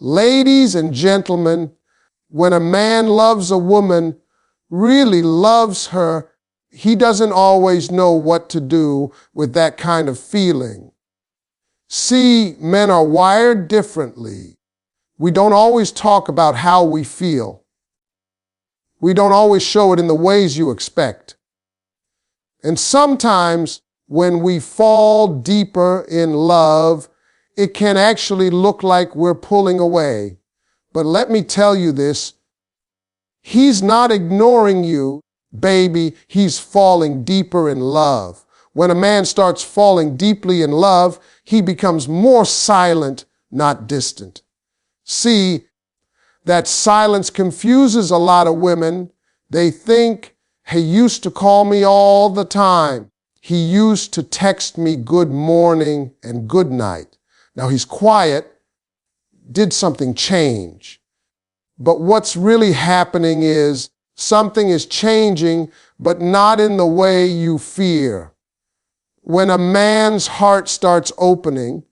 Ladies and gentlemen, when a man loves a woman, really loves her, he doesn't always know what to do with that kind of feeling. See, men are wired differently. We don't always talk about how we feel. We don't always show it in the ways you expect. And sometimes when we fall deeper in love, it can actually look like we're pulling away. But let me tell you this, he's not ignoring you, baby, he's falling deeper in love. When a man starts falling deeply in love, he becomes more silent, not distant. See, that silence confuses a lot of women. They think, he used to call me all the time. He used to text me good morning and good night. Now he's quiet. Did something change? But what's really happening is something is changing, but not in the way you fear. When a man's heart starts opening,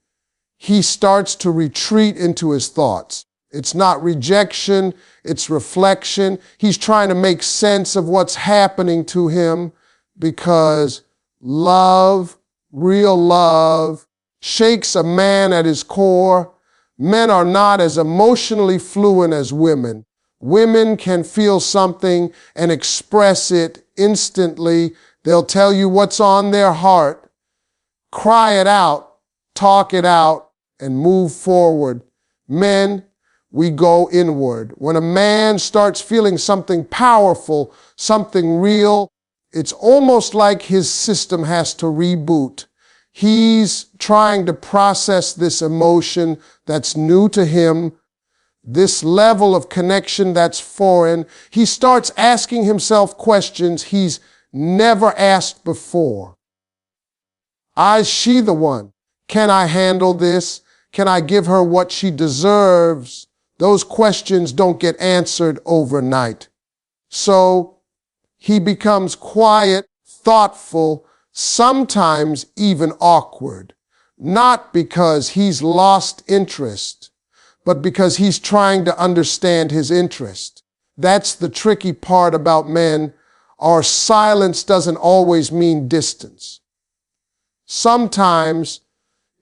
he starts to retreat into his thoughts. It's not rejection, it's reflection. He's trying to make sense of what's happening to him because love, real love, shakes a man at his core. Men are not as emotionally fluent as women. Women can feel something and express it instantly. They'll tell you what's on their heart. Cry it out, talk it out, and move forward. Men, we go inward. When a man starts feeling something powerful, something real, it's almost like his system has to reboot. He's trying to process this emotion that's new to him, this level of connection that's foreign. He starts asking himself questions he's never asked before. Is she the one? Can I handle this? Can I give her what she deserves? Those questions don't get answered overnight. So he becomes quiet, thoughtful, sometimes even awkward, not because he's lost interest, but because he's trying to understand his interest. That's the tricky part about men. Our silence doesn't always mean distance. Sometimes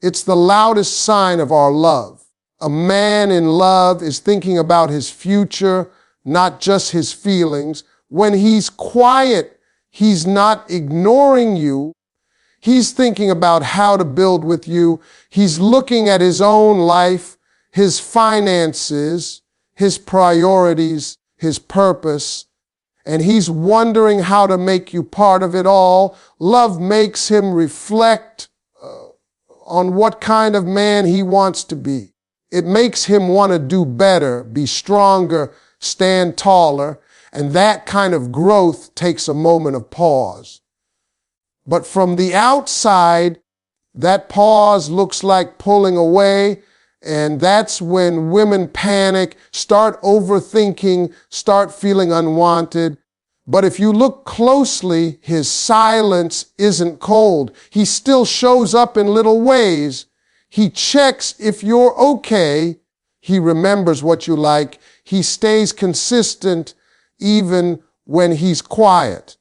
it's the loudest sign of our love. A man in love is thinking about his future, not just his feelings. When he's quiet, he's not ignoring you. He's thinking about how to build with you. He's looking at his own life, his finances, his priorities, his purpose, and he's wondering how to make you part of it all. Love makes him reflect on what kind of man he wants to be. It makes him want to do better, be stronger, stand taller, and that kind of growth takes a moment of pause. But from the outside, that pause looks like pulling away, and that's when women panic, start overthinking, start feeling unwanted. But if you look closely, his silence isn't cold. He still shows up in little ways. He checks if you're okay. He remembers what you like. He stays consistent even when he's quiet.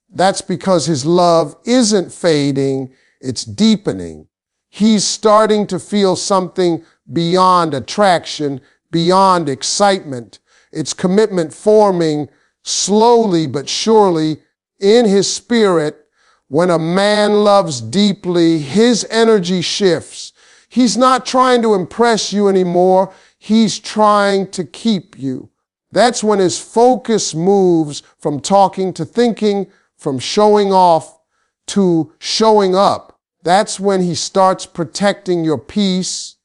That's because his love isn't fading, it's deepening. He's starting to feel something beyond attraction, beyond excitement. It's commitment forming slowly but surely in his spirit. When a man loves deeply, his energy shifts. He's not trying to impress you anymore. He's trying to keep you. That's when his focus moves from talking to thinking, from showing off to showing up. That's when he starts protecting your peace,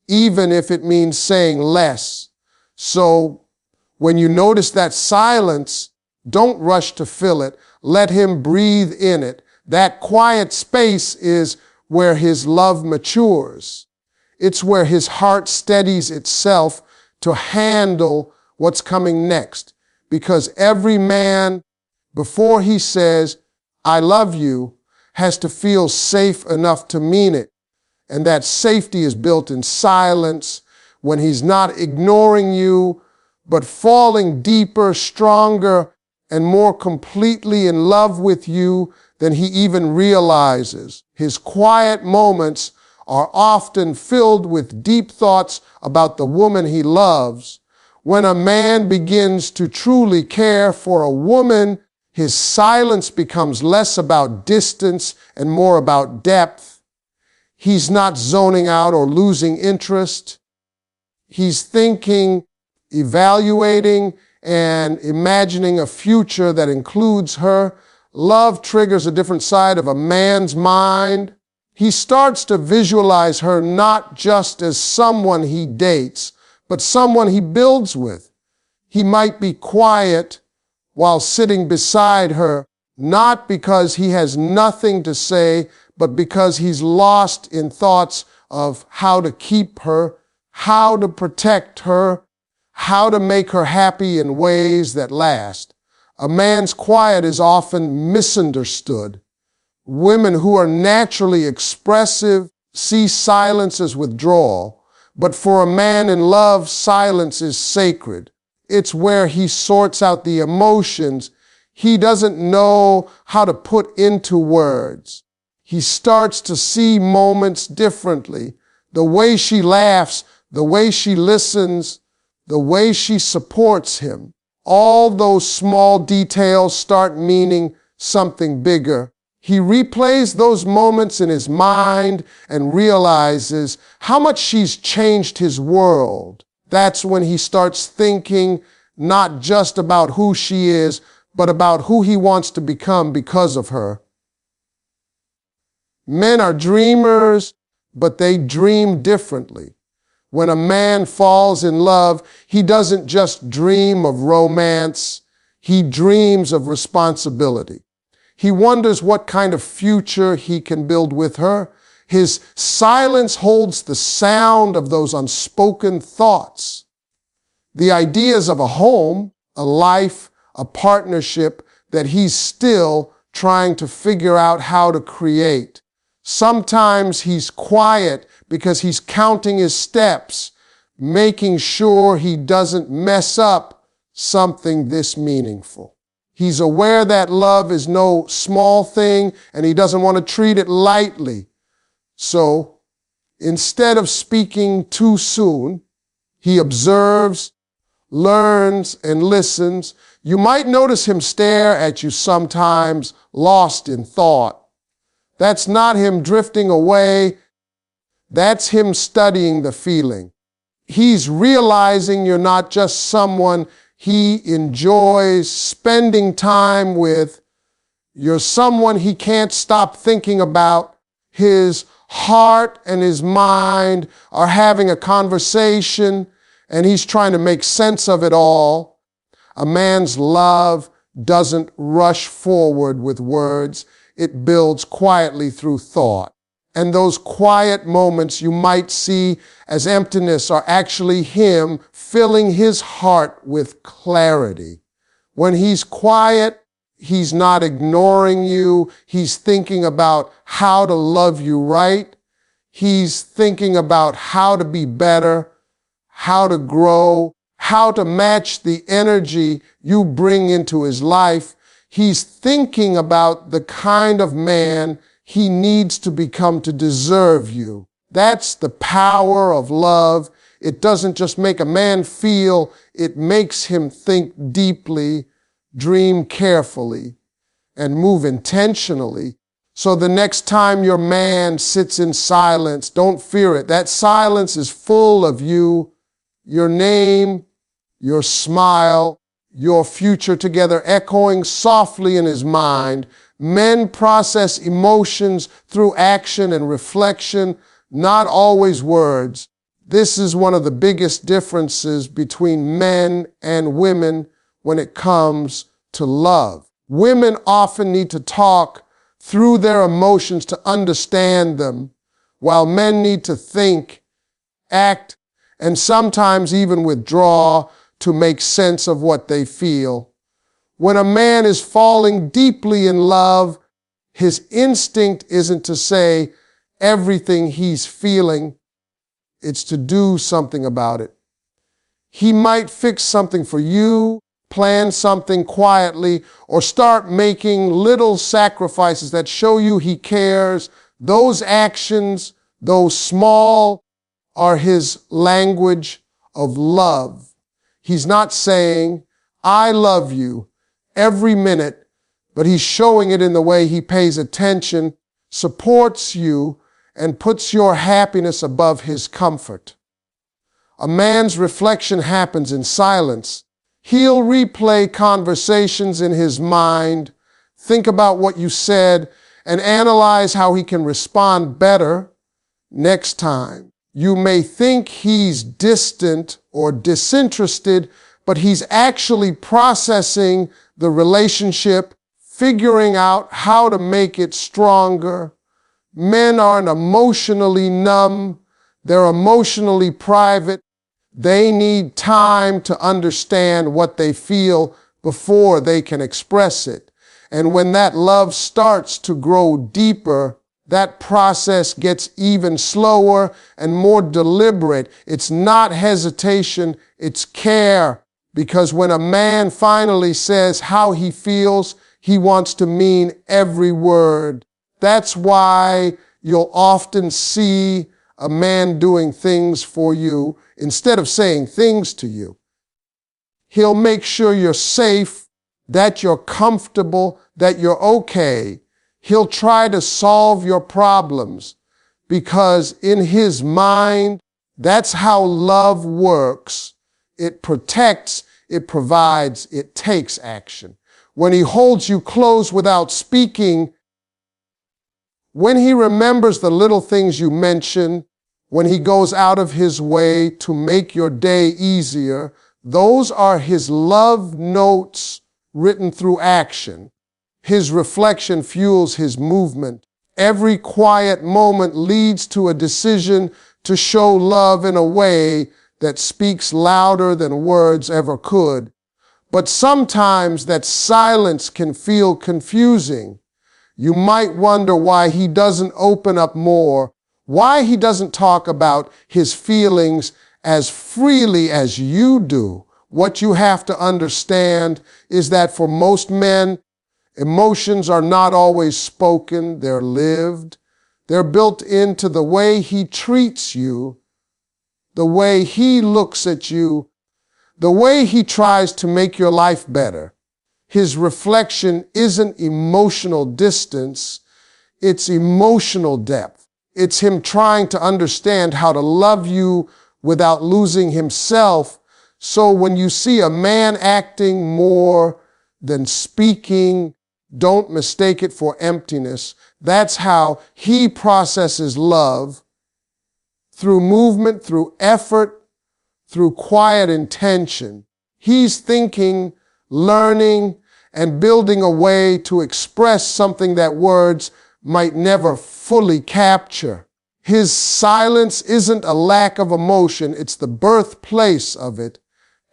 even if it means saying less. So when you notice that silence, don't rush to fill it. Let him breathe in it. That quiet space is where his love matures. It's where his heart steadies itself to handle what's coming next. Because every man, before he says, I love you, has to feel safe enough to mean it. And that safety is built in silence, when he's not ignoring you, but falling deeper, stronger, and more completely in love with you than he even realizes. His quiet moments are often filled with deep thoughts about the woman he loves. When a man begins to truly care for a woman, his silence becomes less about distance and more about depth. He's not zoning out or losing interest. He's thinking, evaluating, and imagining a future that includes her. Love triggers a different side of a man's mind. He starts to visualize her not just as someone he dates, but someone he builds with. He might be quiet while sitting beside her, not because he has nothing to say, but because he's lost in thoughts of how to keep her, how to protect her, how to make her happy in ways that last. A man's quiet is often misunderstood. Women who are naturally expressive see silence as withdrawal, but for a man in love, silence is sacred. It's where he sorts out the emotions he doesn't know how to put into words. He starts to see moments differently. The way she laughs, the way she listens, the way she supports him. All those small details start meaning something bigger. He replays those moments in his mind and realizes how much she's changed his world. That's when he starts thinking not just about who she is, but about who he wants to become because of her. Men are dreamers, but they dream differently. When a man falls in love, he doesn't just dream of romance, he dreams of responsibility. He wonders what kind of future he can build with her. His silence holds the sound of those unspoken thoughts. The ideas of a home, a life, a partnership that he's still trying to figure out how to create. Sometimes he's quiet because he's counting his steps, making sure he doesn't mess up something this meaningful. He's aware that love is no small thing and he doesn't want to treat it lightly. So instead of speaking too soon, he observes, learns, and listens. You might notice him stare at you sometimes, lost in thought. That's not him drifting away. That's him studying the feeling. He's realizing you're not just someone he enjoys spending time with. You're someone he can't stop thinking about. His heart and his mind are having a conversation, and he's trying to make sense of it all. A man's love doesn't rush forward with words. It builds quietly through thought. And those quiet moments you might see as emptiness are actually him filling his heart with clarity. When he's quiet, he's not ignoring you. He's thinking about how to love you right. He's thinking about how to be better, how to grow, how to match the energy you bring into his life. He's thinking about the kind of man he needs to become to deserve you. That's the power of love. It doesn't just make a man feel, it makes him think deeply, dream carefully, and move intentionally. So the next time your man sits in silence, don't fear it. That silence is full of you, your name, your smile, your future together echoing softly in his mind. Men process emotions through action and reflection, not always words. This is one of the biggest differences between men and women when it comes to love. Women often need to talk through their emotions to understand them, while men need to think, act, and sometimes even withdraw to make sense of what they feel. When a man is falling deeply in love, his instinct isn't to say everything he's feeling. It's to do something about it. He might fix something for you, plan something quietly, or start making little sacrifices that show you he cares. Those actions, though small, are his language of love. He's not saying, I love you every minute, but he's showing it in the way he pays attention, supports you, and puts your happiness above his comfort. A man's reflection happens in silence. He'll replay conversations in his mind, think about what you said, and analyze how he can respond better next time. You may think he's distant or disinterested, but he's actually processing the relationship, figuring out how to make it stronger. Men aren't emotionally numb. They're emotionally private. They need time to understand what they feel before they can express it. And when that love starts to grow deeper, that process gets even slower and more deliberate. It's not hesitation, it's care. Because when a man finally says how he feels, he wants to mean every word. That's why you'll often see a man doing things for you instead of saying things to you. He'll make sure you're safe, that you're comfortable, that you're okay. He'll try to solve your problems because in his mind, that's how love works. It protects, it provides, it takes action. When he holds you close without speaking, when he remembers the little things you mention, when he goes out of his way to make your day easier, those are his love notes written through action. His reflection fuels his movement. Every quiet moment leads to a decision to show love in a way that speaks louder than words ever could. But sometimes that silence can feel confusing. You might wonder why he doesn't open up more, why he doesn't talk about his feelings as freely as you do. What you have to understand is that for most men, emotions are not always spoken, they're lived. They're built into the way he treats you, the way he looks at you, the way he tries to make your life better. His reflection isn't emotional distance, it's emotional depth. It's him trying to understand how to love you without losing himself. So when you see a man acting more than speaking, don't mistake it for emptiness. That's how he processes love, through movement, through effort, through quiet intention. He's thinking, learning, and building a way to express something that words might never fully capture. His silence isn't a lack of emotion, it's the birthplace of it.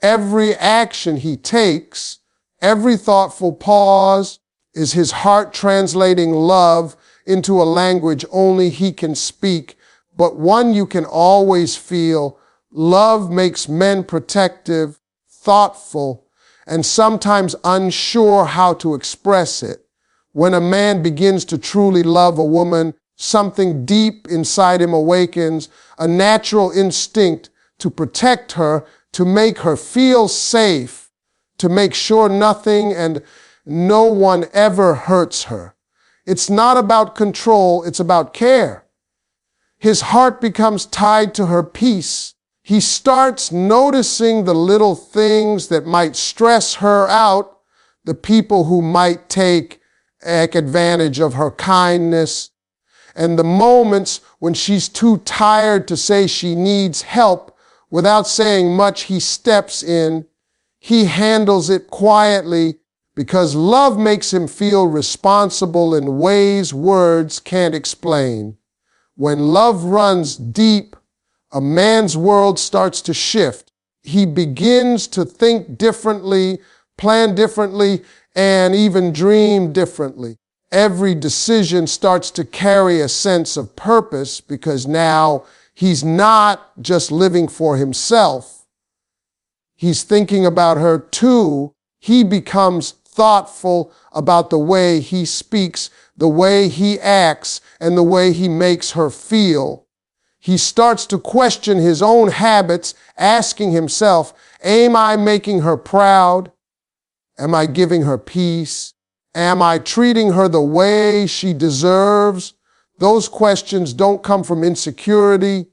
Every action he takes, every thoughtful pause, is his heart translating love into a language only he can speak, but one you can always feel. Love makes men protective, thoughtful, and sometimes unsure how to express it. When a man begins to truly love a woman, something deep inside him awakens, a natural instinct to protect her, to make her feel safe, to make sure nothing and no one ever hurts her. It's not about control, it's about care. His heart becomes tied to her peace. He starts noticing the little things that might stress her out, the people who might take advantage of her kindness, and the moments when she's too tired to say she needs help. Without saying much, he steps in. He handles it quietly because love makes him feel responsible in ways words can't explain. When love runs deep, a man's world starts to shift. He begins to think differently, plan differently, and even dream differently. Every decision starts to carry a sense of purpose because now He's not just living for himself. He's thinking about her too. He becomes thoughtful about the way he speaks, the way he acts, and the way he makes her feel. He starts to question his own habits, asking himself, am I making her proud? Am I giving her peace? Am I treating her the way she deserves? Those questions don't come from insecurity.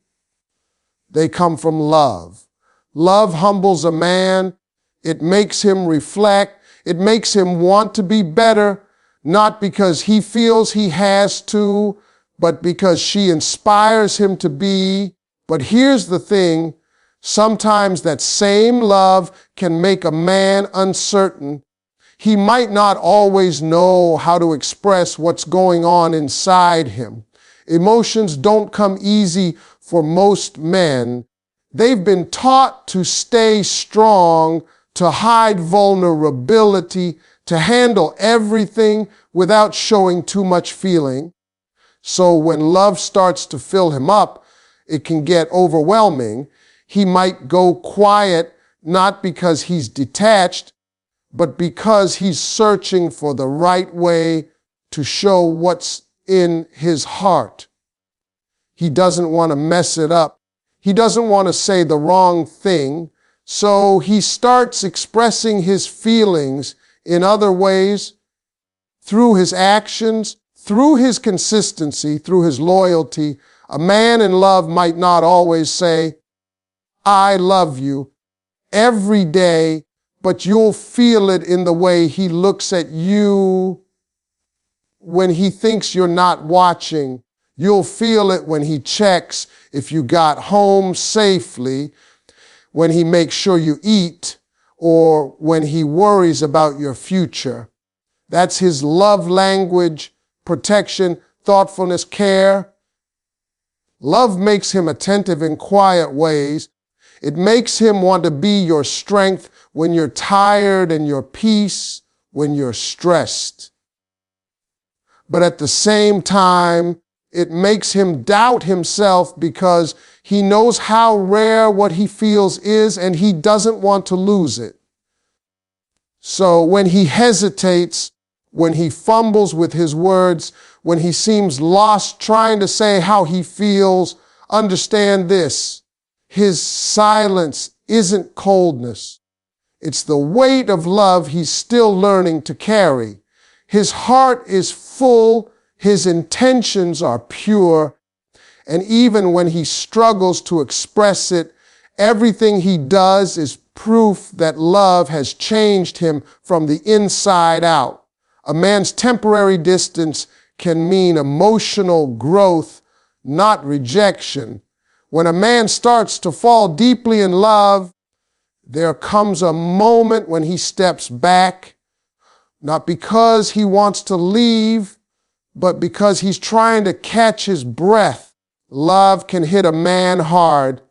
They come from love. Love humbles a man. It makes him reflect. It makes him want to be better, not because he feels he has to, but because she inspires him to be. But here's the thing. Sometimes that same love can make a man uncertain. He might not always know how to express what's going on inside him. Emotions don't come easy for most men. They've been taught to stay strong, to hide vulnerability, to handle everything without showing too much feeling. So when love starts to fill him up, it can get overwhelming. He might go quiet, not because he's detached, but because he's searching for the right way to show what's in his heart. He doesn't want to mess it up. He doesn't want to say the wrong thing. So he starts expressing his feelings in other ways, through his actions, through his consistency, through his loyalty. A man in love might not always say, I love you every day, but you'll feel it in the way he looks at you when he thinks you're not watching. You'll feel it when he checks if you got home safely, when he makes sure you eat, or when he worries about your future. That's his love language, protection, thoughtfulness, care. Love makes him attentive in quiet ways. It makes him want to be your strength when you're tired and your peace when you're stressed. But at the same time, it makes him doubt himself because he knows how rare what he feels is and he doesn't want to lose it. So when he hesitates, when he fumbles with his words, when he seems lost trying to say how he feels, understand this. His silence isn't coldness. It's the weight of love he's still learning to carry. His heart is full, his intentions are pure, and even when he struggles to express it, everything he does is proof that love has changed him from the inside out. A man's temporary distance can mean emotional growth, not rejection. When a man starts to fall deeply in love, there comes a moment when he steps back, not because he wants to leave, but because he's trying to catch his breath. Love can hit a man hard.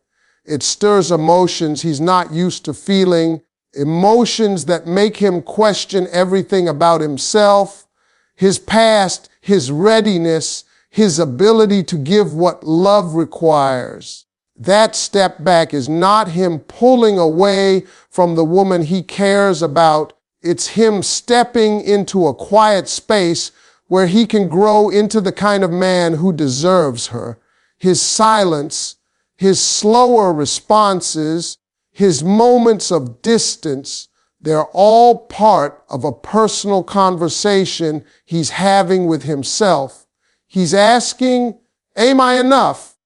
It stirs emotions he's not used to feeling, emotions that make him question everything about himself, his past, his readiness, his ability to give what love requires. That step back is not him pulling away from the woman he cares about. It's him stepping into a quiet space where he can grow into the kind of man who deserves her. His silence, his slower responses, his moments of distance, they're all part of a personal conversation he's having with himself. He's asking, am I enough?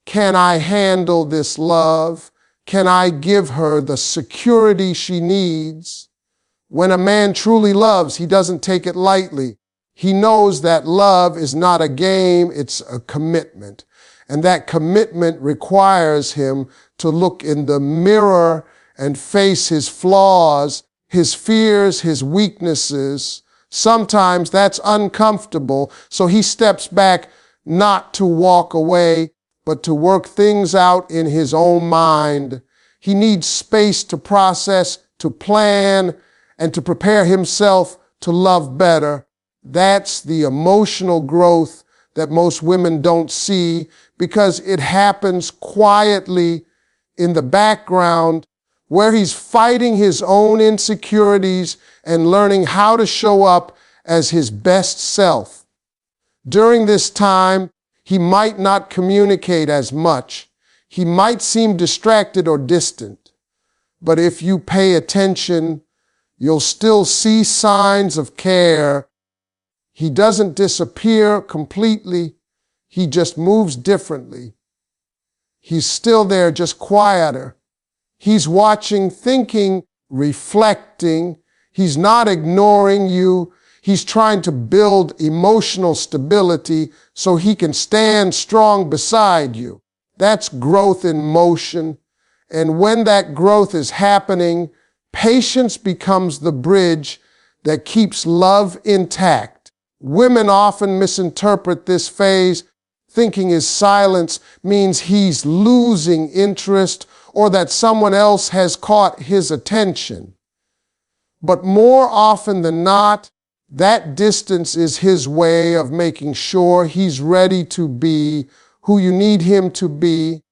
Can I handle this love? Can I give her the security she needs? When a man truly loves, he doesn't take it lightly. He knows that love is not a game, it's a commitment. And that commitment requires him to look in the mirror and face his flaws, his fears, his weaknesses. Sometimes that's uncomfortable, so he steps back not to walk away, but to work things out in his own mind. He needs space to process, to plan, and to prepare himself to love better. That's the emotional growth that most women don't see because it happens quietly in the background where he's fighting his own insecurities and learning how to show up as his best self. During this time, he might not communicate as much. He might seem distracted or distant. But if you pay attention, you'll still see signs of care. He doesn't disappear completely. He just moves differently. He's still there, just quieter. He's watching, thinking, reflecting. He's not ignoring you. He's trying to build emotional stability so he can stand strong beside you. That's growth in motion. And when that growth is happening, patience becomes the bridge that keeps love intact. Women often misinterpret this phase, thinking his silence means he's losing interest or that someone else has caught his attention. But more often than not, that distance is his way of making sure he's ready to be who you need him to be.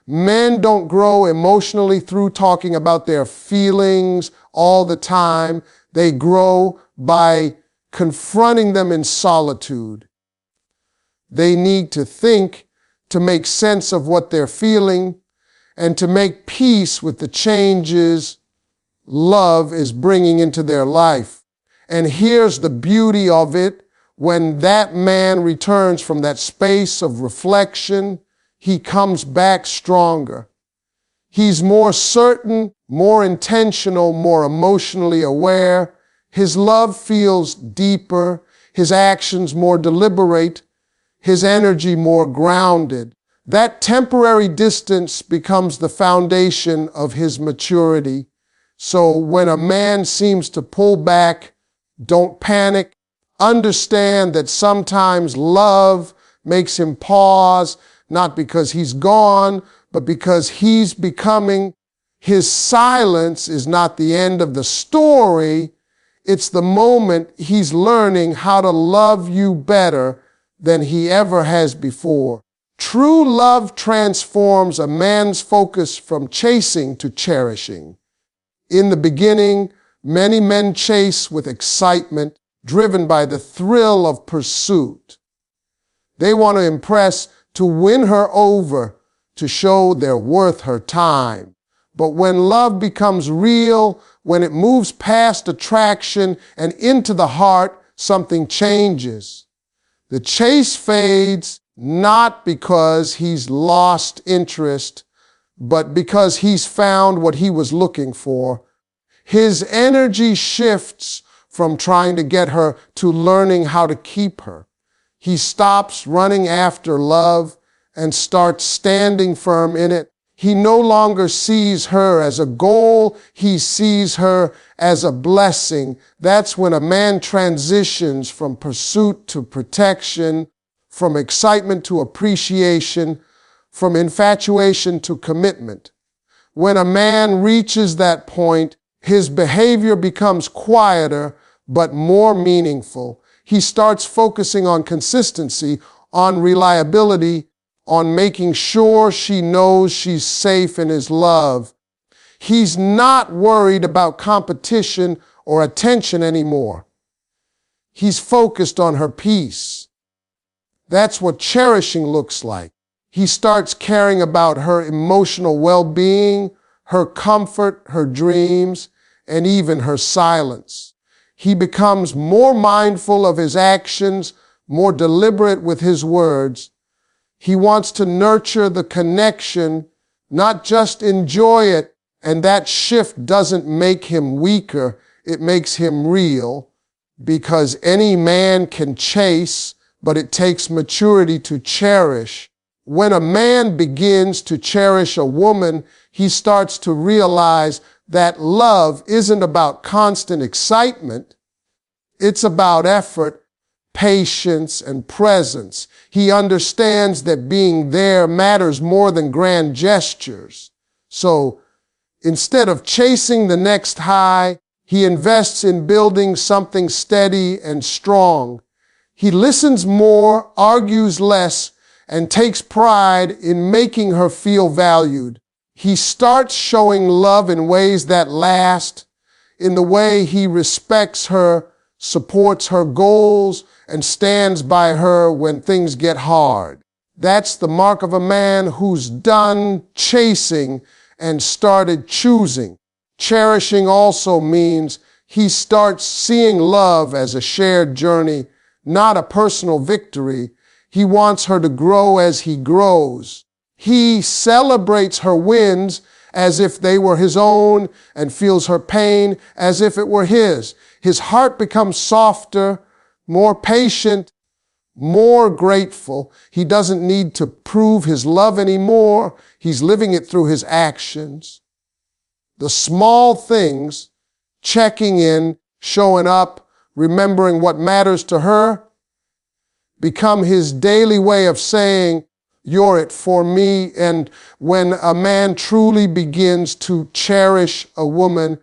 Men don't grow emotionally through talking about their feelings all the time. They grow by confronting them in solitude. They need to think to make sense of what they're feeling and to make peace with the changes love is bringing into their life. And here's the beauty of it. When that man returns from that space of reflection, he comes back stronger. He's more certain, more intentional, more emotionally aware. His love feels deeper, his actions more deliberate, his energy more grounded. That temporary distance becomes the foundation of his maturity. So when a man seems to pull back, don't panic. Understand that sometimes love makes him pause, not because he's gone, but because he's becoming. His silence is not the end of the story. It's the moment he's learning how to love you better than he ever has before. True love transforms a man's focus from chasing to cherishing. In the beginning, many men chase with excitement, driven by the thrill of pursuit. They want to impress, to win her over, to show they're worth her time. But when love becomes real, when it moves past attraction and into the heart, something changes. The chase fades, not because he's lost interest, but because he's found what he was looking for. His energy shifts from trying to get her to learning how to keep her. He stops running after love and starts standing firm in it. He no longer sees her as a goal. He sees her as a blessing. That's when a man transitions from pursuit to protection, from excitement to appreciation, from infatuation to commitment. When a man reaches that point, his behavior becomes quieter but more meaningful. He starts focusing on consistency, on reliability, on making sure she knows she's safe in his love. He's not worried about competition or attention anymore. He's focused on her peace. That's what cherishing looks like. He starts caring about her emotional well-being, her comfort, her dreams, and even her silence. He becomes more mindful of his actions, more deliberate with his words. He wants to nurture the connection, not just enjoy it, and that shift doesn't make him weaker, it makes him real, because any man can chase, but it takes maturity to cherish. When a man begins to cherish a woman, he starts to realize that love isn't about constant excitement. It's about effort, patience, and presence. He understands that being there matters more than grand gestures. So instead of chasing the next high, he invests in building something steady and strong. He listens more, argues less, and takes pride in making her feel valued. He starts showing love in ways that last, in the way he respects her, supports her goals, and stands by her when things get hard. That's the mark of a man who's done chasing and started choosing. Cherishing also means he starts seeing love as a shared journey, not a personal victory. He wants her to grow as he grows. He celebrates her wins as if they were his own and feels her pain as if it were his. His heart becomes softer, more patient, more grateful. He doesn't need to prove his love anymore. He's living it through his actions. The small things, checking in, showing up, remembering what matters to her, become his daily way of saying, "You're it for me." And when a man truly begins to cherish a woman,